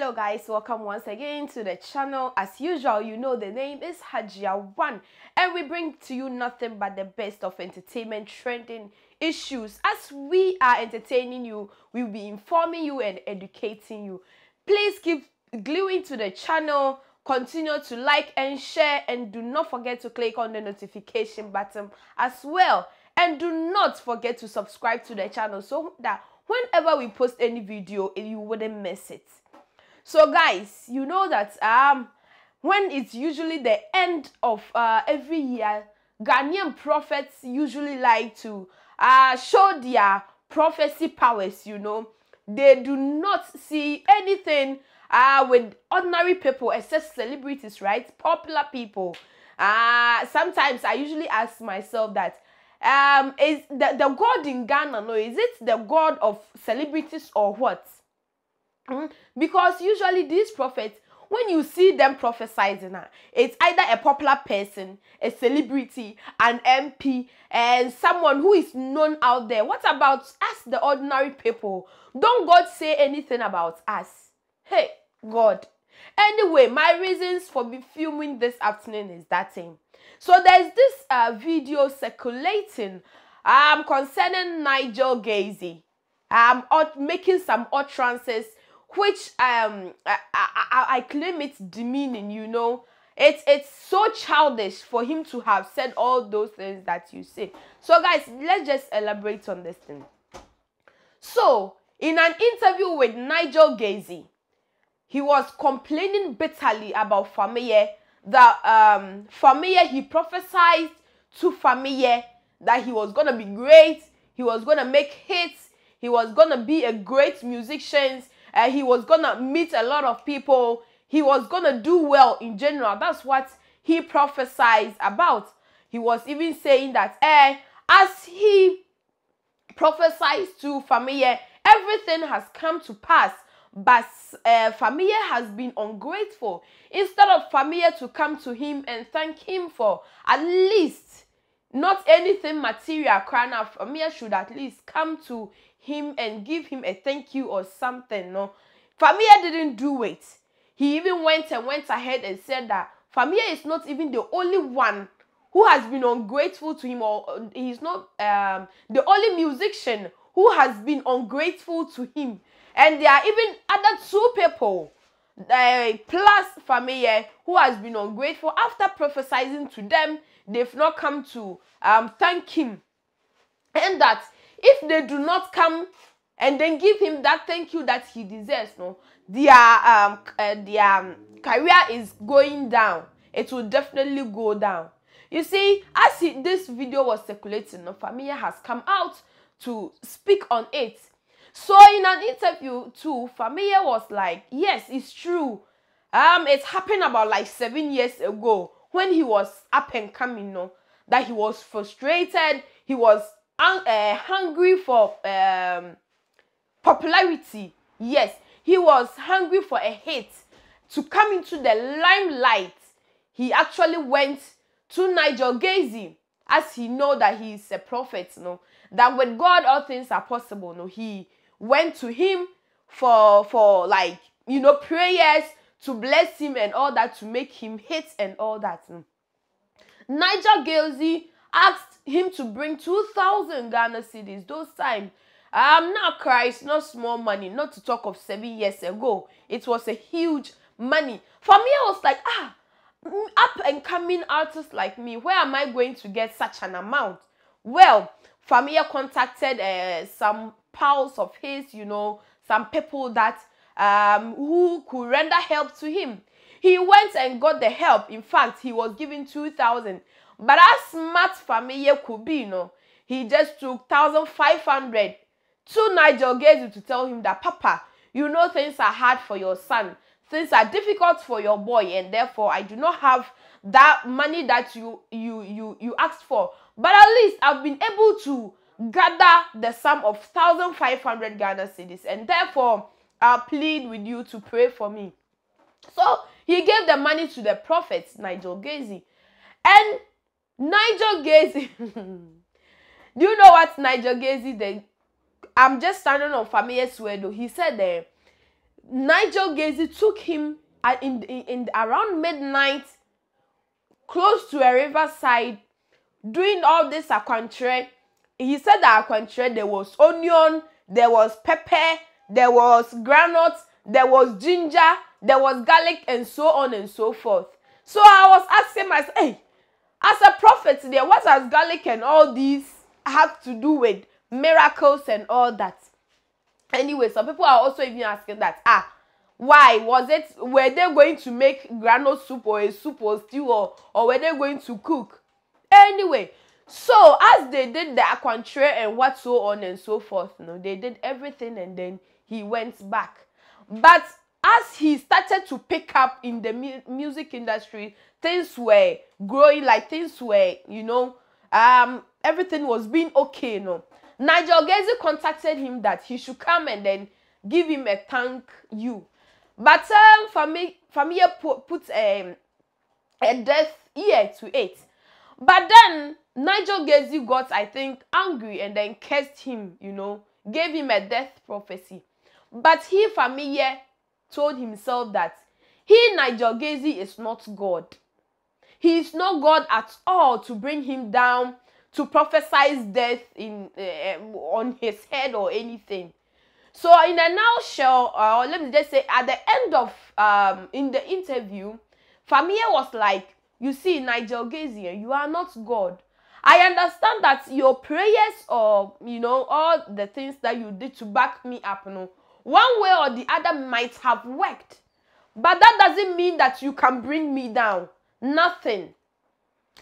Hello guys, welcome once again to the channel. As usual, you know the name is Hajia One, and we bring to you nothing but the best of entertainment trending issues. As we are entertaining you, we'll be informing you and educating you. Please keep gluing to the channel, continue to like and share, and do not forget to click on the notification button as well. And do not forget to subscribe to the channel so that whenever we post any video, you wouldn't miss it. So guys, you know that when it's usually the end of every year, Ghanaian prophets usually like to show their prophecy powers. You know, they do not see anything with ordinary people except celebrities, right? Popular people. Sometimes I usually ask myself that is the God in Ghana, no, is it the God of celebrities or what? Because usually these prophets, when you see them prophesizing, it's either a popular person, a celebrity, an MP, and someone who is known out there. What about us, the ordinary people? Don't God say anything about us? Hey, God. Anyway, my reasons for me filming this afternoon is that thing. So there's this video circulating concerning Nigel Gacy making some utterances which I claim it's demeaning. You know, it's so childish for him to have said all those things that you say. So guys, let's just elaborate on this thing. So in an interview with Nigel Gacy, he was complaining bitterly about Fameye, that Fameye, he prophesied to Fameye that he was gonna be great, he was gonna make hits, he was gonna be a great musician, he was gonna meet a lot of people, he was gonna do well in general. That's what he prophesied about. He was even saying that as he prophesied to Fameye, everything has come to pass. But Fameye has been ungrateful. Instead of Fameye to come to him and thank him for at least not anything material, Fameye should at least come to him and give him a thank you or something. No, Fameye didn't do it. He even went ahead and said that Fameye is not even the only one who has been ungrateful to him, or he's not the only musician who has been ungrateful to him. And there are even other two people, plus Fameye, who has been ungrateful. After prophesying to them, they've not come to thank him. And that if they do not come and then give him that thank you that he deserves, no, their career is going down. It will definitely go down. You see, as this video was circulating, no, Fameye has come out to speak on it. So in an interview too, Fameye was like, yes, it's true. It happened about like 7 years ago when he was up and coming, no, that he was frustrated, he was hungry for popularity. Yes, he was hungry for a hit to come into the limelight. He actually went to Nigel Gacy, as he know that he is a prophet, no, that with God all things are possible. No, he went to him for like, you know, prayers to bless him and all that, to make him hits and all that. Nigel Gacy asked him to bring 2,000 Ghana cedis. Those times, not Christ, not small money, not to talk of 7 years ago. It was a huge money. For me, I was like, up and coming artists like me, where am I going to get such an amount? Well, Fameye contacted some pals of his, you know, some people that who could render help to him. He went and got the help. In fact, he was given 2,000. But as smart Fameye could be, you know, he just took 1,500 to Nigel Gacy to tell him that, Papa, you know things are hard for your son. Things are difficult for your boy, and therefore I do not have that money that you asked for. But at least I've been able to gather the sum of 1,500 Ghana cedis, and therefore I'll plead with you to pray for me. So he gave the money to the prophet Nigel Gacy. And Nigel Gacy, do you know what Nigel Gacy did? I'm just standing on Fameye's word. He said Nigel Gacy took him in around midnight, close to a riverside, doing all this akwantre. He said that akwantre, there was onion, there was pepper, there was granite, there was ginger, there was garlic, and so on and so forth. So I was asking myself, hey, as a prophet there, what has garlic and all these have to do with miracles and all that? Anyway, some people are also even asking that, why was it, were they going to make granite soup or a soup or stew, or were they going to cook? Anyway, so as they did the akwantre and what so on and so forth, they did everything, and then he went back. But as he started to pick up in the music industry, things were growing, like things were, everything was being okay, Nigel Gacy contacted him that he should come and then give him a thank you. But Famille put a death ear to it. But then Nigel Gacy got, I think, angry and then cursed him, gave him a death prophecy. But he, Famille, told himself that Nigel Gacy, is not God. He is not God at all to bring him down, to prophesy death on his head or anything. So in a nutshell, let me just say, at the end of in the interview, Famille was like, you see, Nigel Gacy, you are not God. I understand that your prayers, or all the things that you did to back me up, one way or the other might have worked, but that doesn't mean that you can bring me down. Nothing.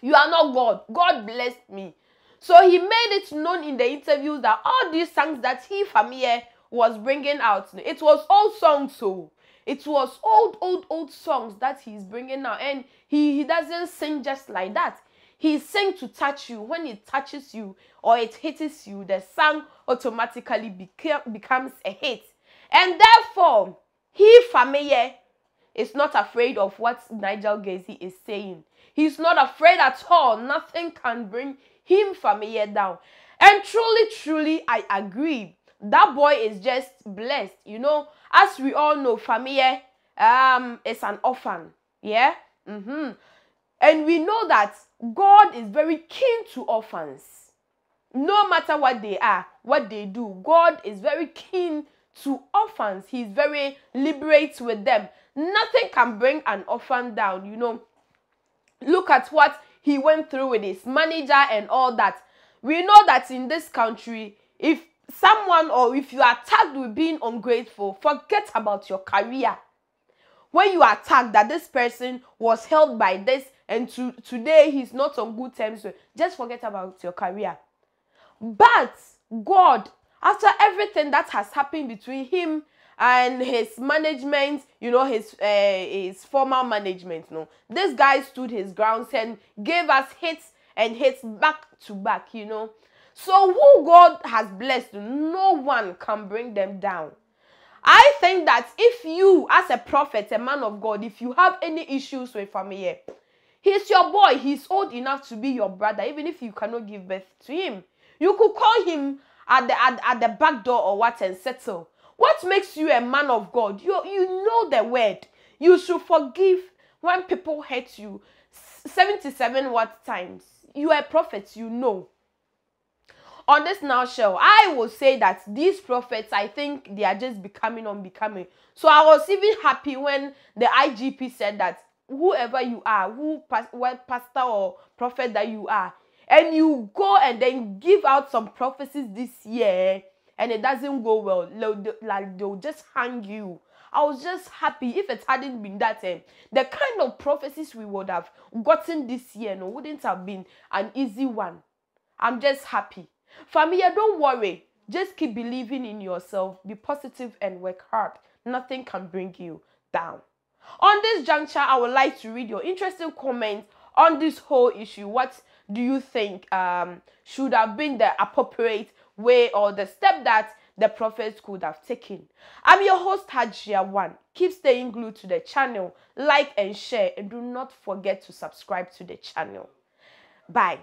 You are not God. God blessed me. So he made it known in the interview that all these songs that Famille was bringing out, it was old songs. So it was old songs that he's bringing out, and he doesn't sing just like that. He sings to touch you. When it touches you or it hits you, the song automatically becomes a hit. And therefore, Famille is not afraid of what Nigel Gacy is saying. He's not afraid at all. Nothing can bring Famille down. And truly, I agree. That boy is just blessed. As we all know, Famille is an orphan. Yeah? And we know that God is very keen to orphans. No matter what they are, what they do, God is very keen to orphans. He's very liberate with them. Nothing can bring an orphan down, Look at what he went through with his manager and all that. We know that in this country, if someone, or if you are tagged with being ungrateful, forget about your career. When you are tagged that this person was helped by this, and today he's not on good terms, just forget about your career. But God, after everything that has happened between him and his management, his former management, this guy stood his grounds and gave us hits and hits back to back, So who God has blessed, no one can bring them down. I think that if you, as a prophet, a man of God, if you have any issues with Famille, he's your boy. He's old enough to be your brother, even if you cannot give birth to him. You could call him at the back door or what and settle. What makes you a man of God? You know the word. You should forgive when people hurt you. 77 what times? You are a prophet, On this nutshell, I will say that these prophets, I think they are just becoming unbecoming. So I was even happy when the IGP said that whoever you are, what pastor or prophet that you are, and you go and then give out some prophecies this year, and it doesn't go well, they'll just hang you. I was just happy. If it hadn't been that, the kind of prophecies we would have gotten this year wouldn't have been an easy one. I'm just happy. Family, don't worry. Just keep believing in yourself. Be positive and work hard. Nothing can bring you down. On this juncture, I would like to read your interesting comments on this whole issue. What do you think should have been the appropriate way or the step that the prophets could have taken? I'm your host, Hajia1. Keep staying glued to the channel. Like and share. And do not forget to subscribe to the channel. Bye.